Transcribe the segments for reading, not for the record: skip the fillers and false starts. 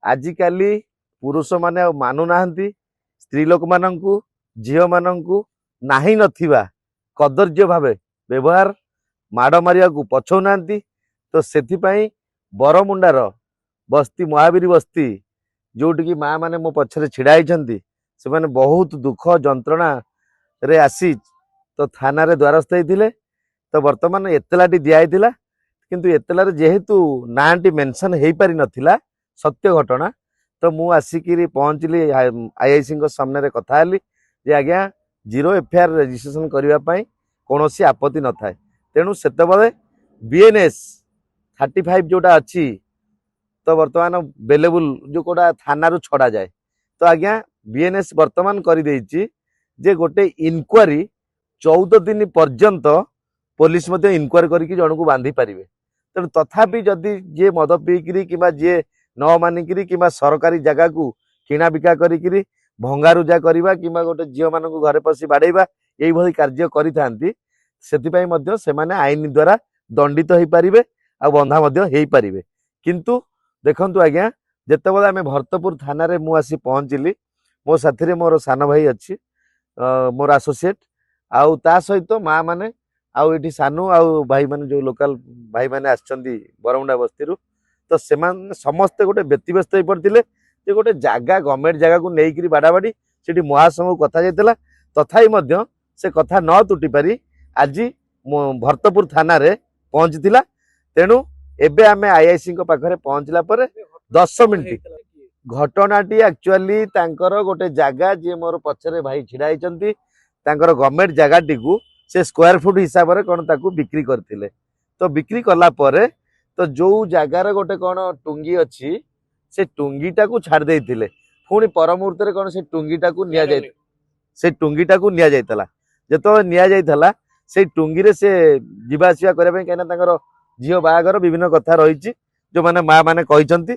आजिकाली पुरुष माने मानु नाहंती स्त्री लोक मानंकु झील मानंकु नाही नथिबा कदर्य भावे व्यवहार माड़ मारिया को पछौ नाहंती। तो सेथिपाई बरमुंडार बस्ती महावीर बस्ती जोटि की माँ माने मो पछरे छिड़ा होइछंती से माने बहुत दुख जंत्रणा रे आसी तो थाना रे द्वारस्थ होइथिले। तो वर्तमान एतलाटी दिया होइथिला किंतु एतलारे जेहेतु नांटी मेंशन हेई पारि नथिला सत्य घटना। तो मु आसिकी पहुँचली आईआईसी सामने रे कथा हली जे आज्ञा 0 एफआईआर रजिस्ट्रेशन करबा पई कोनोसी आपत्ति न थाए। तेणु सेतबले बीएनएस 35 जोटा अच्छी तो वर्तमान बेलेबुल जो कोड़ा थाना रु छड़ा जाए। तो आज्ञा बीएनएस वर्तमान कर देछि जे गोटे इनक्वारी 14 दिन पर्यंत पुलिस मध्य इनक्वारी करके जन को बांधी पारिबे। तेणु तथापि जदि जे मद पीकरी कि जे न मानिकी कि सरकारी जगह को किणा बिका करी भंगारुजा करवा कि गोटे झील मान घरे पशि बाड़ेबा यही कार्य करिथांती सेतिपई मध्य सेमाने आईन द्वारा दंडित हो पारिबे आ बंधा मध्य हो पारिबे। किंतु देखंतु आज्ञा जेतेबेले आमे भरतपुर थाना रे मु आसी पहुँचली मो साथी रे मोर सान भाई अच्छी मोर एसोसिएट आउ ता सहित माँ माने आउ एठी सानू आउ भाई माने जो लोकल भाई माने आछंती बरमुंडा बस्ती रु। तो सेमान समस्ते गोटे व्यतिव्यस्त हो पड़ते जे गोटे जगह गवर्नमेंट जगह को लेकिन बाड़ाबाड़ी से महासंघ कथा जाइला तथापि मध्य से कथा न तुटी पारी आज भरतपुर थाना रे पहुंचीला। तेणु एबे आमे आईआईसी पाखरे पहुंचला पर 10 मिनिट घटनाटी एक्चुअली तांकर गोटे जगह जे मोर पछरे भाई छिड़ा होइचंती तांकर गवर्नमेंट जगह टी को से स्क्वायर फुट हिसाब रे कोन ताकू बिक्री करथिले। तो बिक्री कला परे तो जो जगार गोटे कौन टुंगी अच्छी से टुंगीटा को छाड़ देइथिले पुणी पर मुहूर्त रे कौन से टुंगीटा को निया जाय से टुंगीटा को निया जायतला जेतो निया जायतला से टुंगी रे से जीवा आसीबा करे पई कहना तांकर झियो बाहागर विभिन्न कथा रहिछि जो माने माँ माने कहिसंती।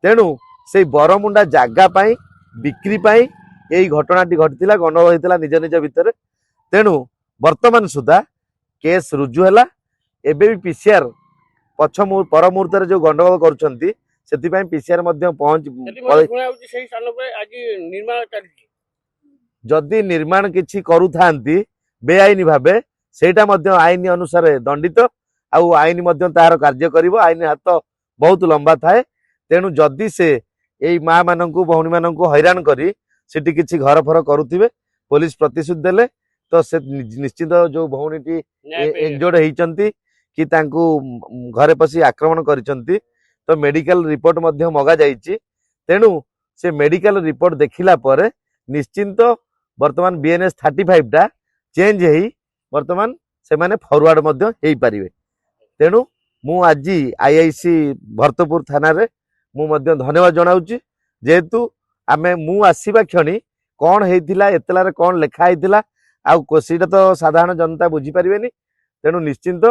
तेणु से बरमुंडा जागा पाई बिक्री पाई एई घटनाटी घटितिला गंडगोल होइतिला निज निज भितर। तेणु वर्तमान सुधा केस रुजु हैला एबे भी पीसीआर पछ पर मुहूर्त जो गंडगोल करुछंती सेतिपई पीसीआर मध्य पहुंच जदि निर्माण किछि करूथांती बेआईन भावे सेटा मध्य आईन अनुसार दंडित आउ आईन मध्य तार कार्य करिवो आईन हाथ बहुत लंबा थाए। तेणु जदि से एई माँ माननकु भौणी माननकु हैरान करी सेठी किछि घर फर करूथिबे पुलिस प्रतिशोध देले तो से निश्चित जो भौणीटी इंजर्ड होइचंती कि तांकू घरे पशि आक्रमण करिसंती तो मेडिकल रिपोर्ट मध्य मगा जाइछि। तेणु से मेडिकल रिपोर्ट देखिला परे निश्चिंत वर्तमान बीएनएस 35 टा चेंज हेई वर्तमान से माने फॉरवर्ड मध्य हेई पारिबे। तेणु मु आज आईआईसी भरतपुर थाना रे मु मध्य धन्यवाद जनाउछि जेहेतु आमे मु आसीबा क्षणी कोन हेइतिला एतलारे कोन लेखा हेइतिला आ कोसीटा तो साधारण जनता बुझी पारिबेनी। तेणु निश्चिंत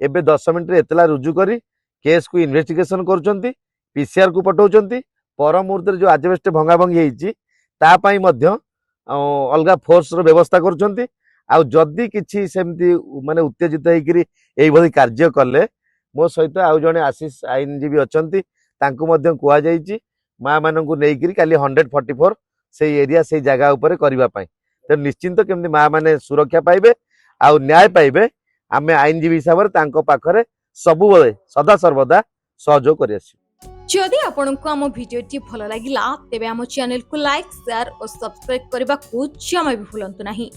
एबे 10 मिनिट रे एतला रुजु करी केस को इन्वेस्टिगेशन करूचंती पीसीआर को पठाउचंती पर मुहूर्त जो आजबेस्ट भंगा भंगी हेइची ता पई मध्य अलगा फोर्स रो व्यवस्था करूचंती। आ जदि किछि सेमती माने उत्तेजित हेकरी एई भली कार्य करले मो सहित आउ जने आशीष आईनजीबी अछंती तांको मध्य कुआ जाइची माँ माननकु नेइकरी काली 144 से एरिया से जगह ऊपर करबा पई। तो निश्चिंत केमती माँ माने सुरक्षा पाइबे आ न्याय पाइबे आमे आईनजीबी हिसाब रे तांको पाखरे सबु बेले सदा सर्वदा सहयोग करि आसी। जदि आपनको आम भिडियोटी भल लागिला तेबे आम चैनल को लाइक शेयर और सब्सक्राइब करबा को जमा भी भूलंतु नाही।